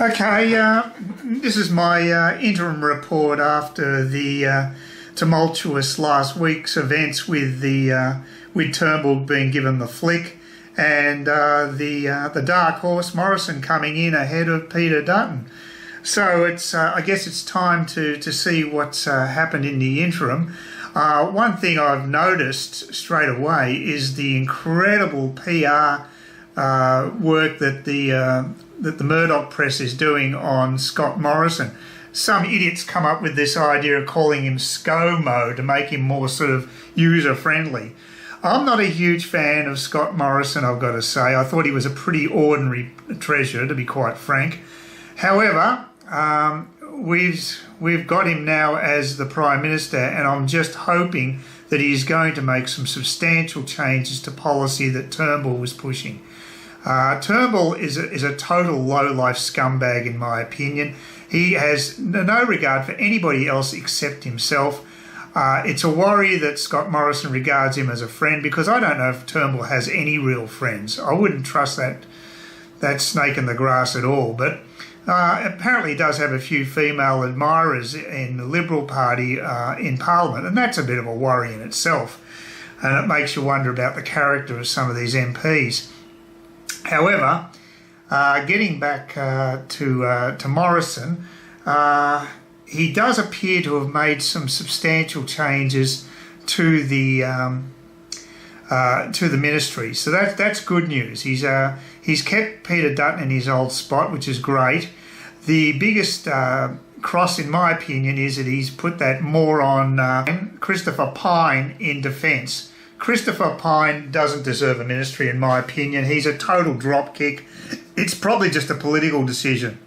Okay, this is my interim report after the tumultuous last week's events with Turnbull being given the flick and the dark horse Morrison coming in ahead of Peter Dutton. So it's I guess it's time to see what's happened in the interim. One thing I've noticed straight away is the incredible PR work that the Murdoch press is doing on Scott Morrison. Some idiots come up with this idea of calling him ScoMo to make him more sort of user-friendly. I'm not a huge fan of Scott Morrison, I've got to say. I thought he was a pretty ordinary treasurer, to be quite frank. However, we've got him now as the Prime Minister, and I'm just hoping that he's going to make some substantial changes to policy that Turnbull was pushing. Turnbull is a total low-life scumbag, in my opinion. He has no regard for anybody else except himself. It's a worry that Scott Morrison regards him as a friend, because I don't know if Turnbull has any real friends. I wouldn't trust that snake in the grass at all. But apparently he does have a few female admirers in the Liberal Party in Parliament, and that's a bit of a worry in itself. And it makes you wonder about the character of some of these MPs. However, getting back to Morrison, he does appear to have made some substantial changes to the ministry, so that's good news. He's kept Peter Dutton in his old spot, which is great. The biggest cross, in my opinion, is that he's put that moron Christopher Pyne in defence. Christopher Pyne doesn't deserve a ministry, in my opinion. He's a total dropkick. It's probably just a political decision.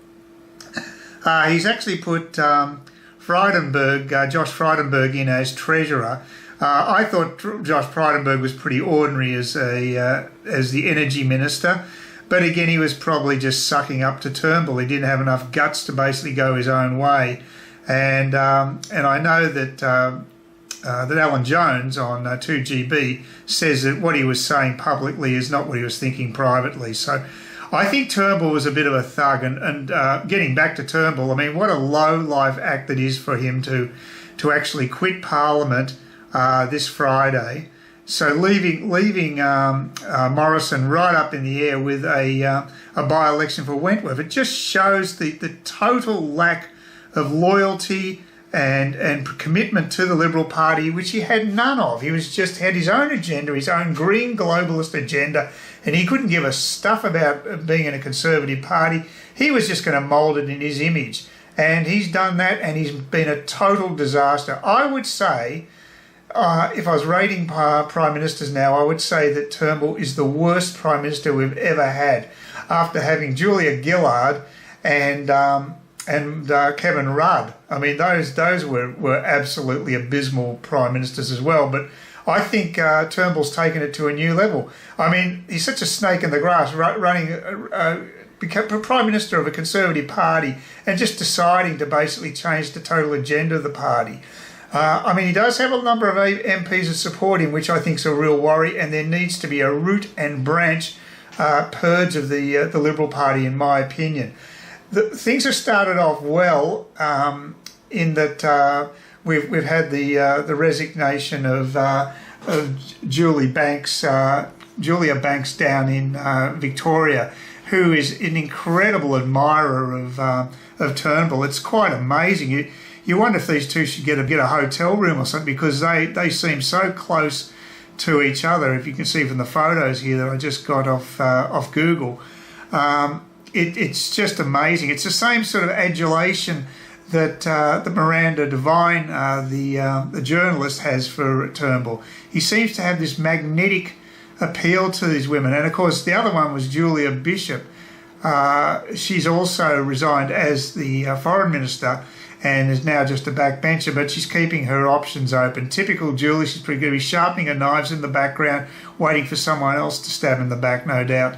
He's actually put Josh Frydenberg in as treasurer. I thought Josh Frydenberg was pretty ordinary as the energy minister, but again, he was probably just sucking up to Turnbull. He didn't have enough guts to basically go his own way, and I know that Alan Jones on 2GB says that what he was saying publicly is not what he was thinking privately. So I think Turnbull was a bit of a thug, and getting back to Turnbull, I mean, what a low-life act it is for him to actually quit Parliament this Friday. So leaving Morrison right up in the air with a by-election for Wentworth. It just shows the total lack of loyalty and commitment to the Liberal Party, which he had none of. He was just had his own agenda, his own green globalist agenda, and he couldn't give a stuff about being in a Conservative Party. He was just going to mould it in his image, and he's done that, and he's been a total disaster. I would say, if I was rating Prime Ministers now, I would say that Turnbull is the worst Prime Minister we've ever had, after having Julia Gillard and Kevin Rudd. I mean, those were absolutely abysmal Prime Ministers as well. But I think Turnbull's taken it to a new level. I mean, he's such a snake in the grass, become Prime Minister of a Conservative Party and just deciding to basically change the total agenda of the party. I mean, he does have a number of MPs that support him, which I think is a real worry, and there needs to be a root and branch purge of the Liberal Party, in my opinion. Things have started off well in that we've had the resignation of Julia Banks down in Victoria, who is an incredible admirer of Turnbull. It's quite amazing. You wonder if these two should get a hotel room or something, because they seem so close to each other. If you can see from the photos here that I just got off Google. It's just amazing. It's the same sort of adulation that Miranda Devine, the journalist, has for Turnbull. He seems to have this magnetic appeal to these women. And of course, the other one was Julia Bishop. She's also resigned as the foreign minister and is now just a backbencher, but she's keeping her options open. Typical Julie, she's pretty good. She's sharpening her knives in the background, waiting for someone else to stab in the back, no doubt.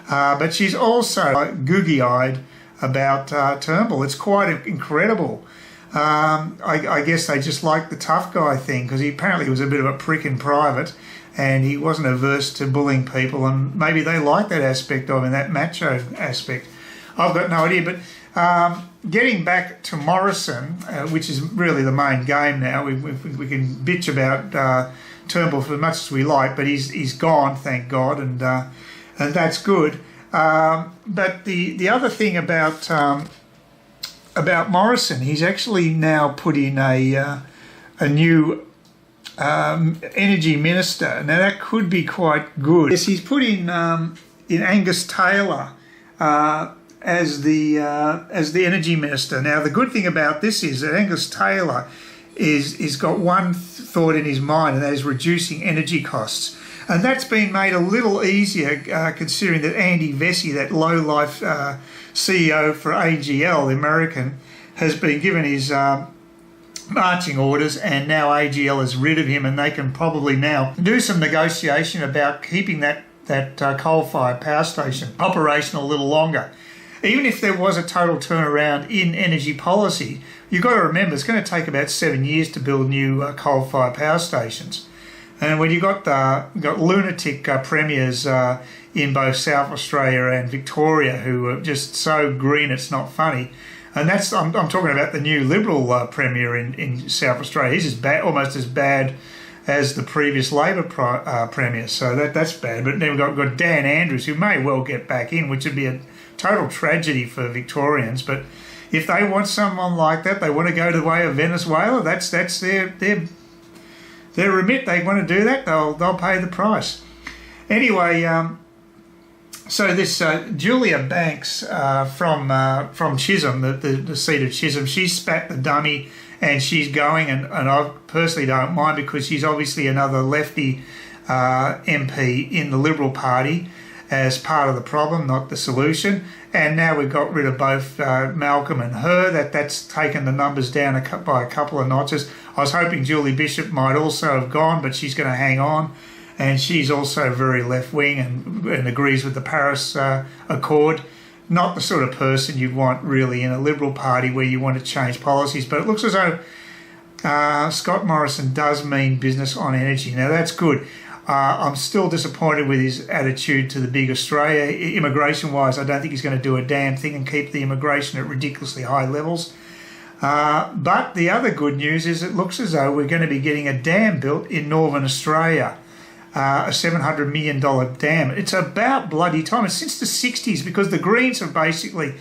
But she's also googie-eyed about Turnbull. It's quite incredible. I guess they just like the tough guy thing, because he apparently was a bit of a prick in private, and he wasn't averse to bullying people, and maybe they like that aspect of him, that macho aspect. I've got no idea. But getting back to Morrison, which is really the main game now, we can bitch about Turnbull for as much as we like, but he's gone, thank God, and that's good. But the other thing about Morrison, he's actually now put in a new energy minister. Now that could be quite good. Yes, he's put in Angus Taylor as the energy minister. Now the good thing about this is that Angus Taylor is got one thought in his mind, and that is reducing energy costs. And that's been made a little easier considering that Andy Vesey, that low-life CEO for AGL, the American, has been given his marching orders, and now AGL is rid of him, and they can probably now do some negotiation about keeping that coal-fired power station operational a little longer. Even if there was a total turnaround in energy policy, you've got to remember it's going to take about 7 years to build new coal-fired power stations. And when you've got lunatic premiers in both South Australia and Victoria who are just so green it's not funny, and that's I'm talking about the new Liberal premier in South Australia. He's almost as bad as the previous Labor premier, so that's bad. But then we've got Dan Andrews, who may well get back in, which would be a total tragedy for Victorians. But if they want someone like that, they want to go the way of Venezuela, that's their remit. They want to do that, they'll pay the price. Anyway, so this Julia Banks from Chisholm, the seat of Chisholm, she spat the dummy and she's going, and I personally don't mind because she's obviously another lefty MP in the Liberal Party as part of the problem, not the solution. And now we've got rid of both Malcolm and her. That's taken the numbers down by a couple of notches. I was hoping Julie Bishop might also have gone, but she's going to hang on. And she's also very left-wing and agrees with the Paris Accord. Not the sort of person you'd want really in a Liberal Party where you want to change policies. But it looks as though Scott Morrison does mean business on energy. Now, that's good. I'm still disappointed with his attitude to the big Australia. Immigration-wise, I don't think he's going to do a damn thing and keep the immigration at ridiculously high levels. But the other good news is it looks as though we're going to be getting a dam built in Northern Australia, a $700 million dam. It's about bloody time. It's since the 60s because the Greens have basically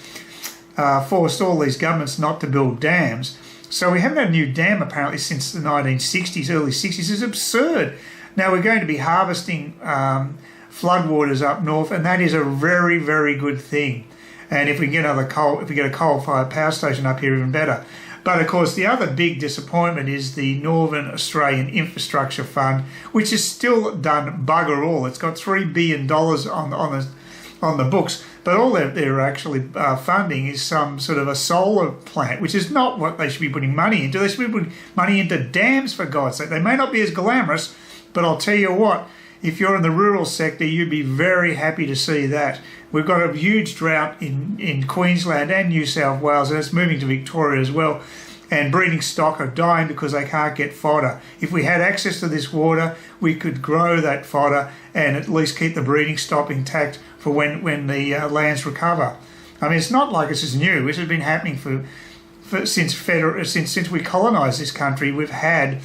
forced all these governments not to build dams. So we haven't had a new dam apparently since the 1960s, early 60s. It's absurd. Now we're going to be harvesting floodwaters up north, and that is a very, very good thing. And if we get a coal-fired power station up here, even better. But of course, the other big disappointment is the Northern Australian Infrastructure Fund, which has still done bugger all. It's got $3 billion on the books, but all they're actually funding is some sort of a solar plant, which is not what they should be putting money into. They should be putting money into dams, for God's sake. They may not be as glamorous, but I'll tell you what, if you're in the rural sector, you'd be very happy to see that. We've got a huge drought in Queensland and New South Wales, and it's moving to Victoria as well. And breeding stock are dying because they can't get fodder. If we had access to this water, we could grow that fodder and at least keep the breeding stock intact for when the lands recover. I mean, it's not like this is new. This has been happening since we colonised this country. We've had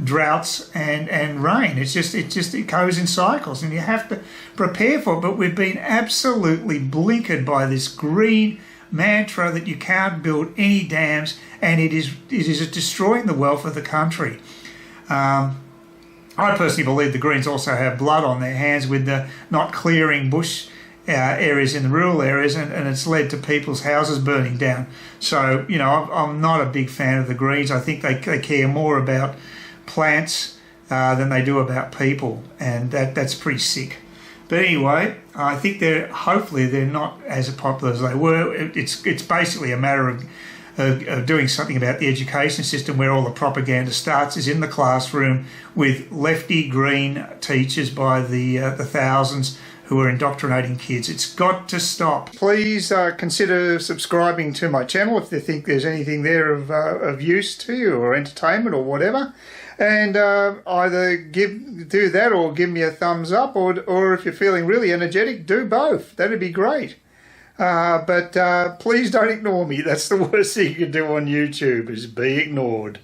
droughts and rain. It goes in cycles, and you have to prepare for it. But we've been absolutely blinkered by this green mantra that you can't build any dams, and it is destroying the wealth of the country. I personally believe the Greens also have blood on their hands with the not clearing bush areas in the rural areas, and it's led to people's houses burning down. So, you know, I'm not a big fan of the Greens. I think they care more about plants than they do about people, and that's pretty sick. But anyway, I think hopefully they're not as popular as they were. It's basically a matter of doing something about the education system, where all the propaganda starts is in the classroom with lefty green teachers by the thousands who are indoctrinating kids. It's got to stop. Please consider subscribing to my channel if you think there's anything there of use to you or entertainment or whatever. And either do that or give me a thumbs up, or if you're feeling really energetic, do both. That'd be great. But please don't ignore me. That's the worst thing you can do on YouTube, is be ignored.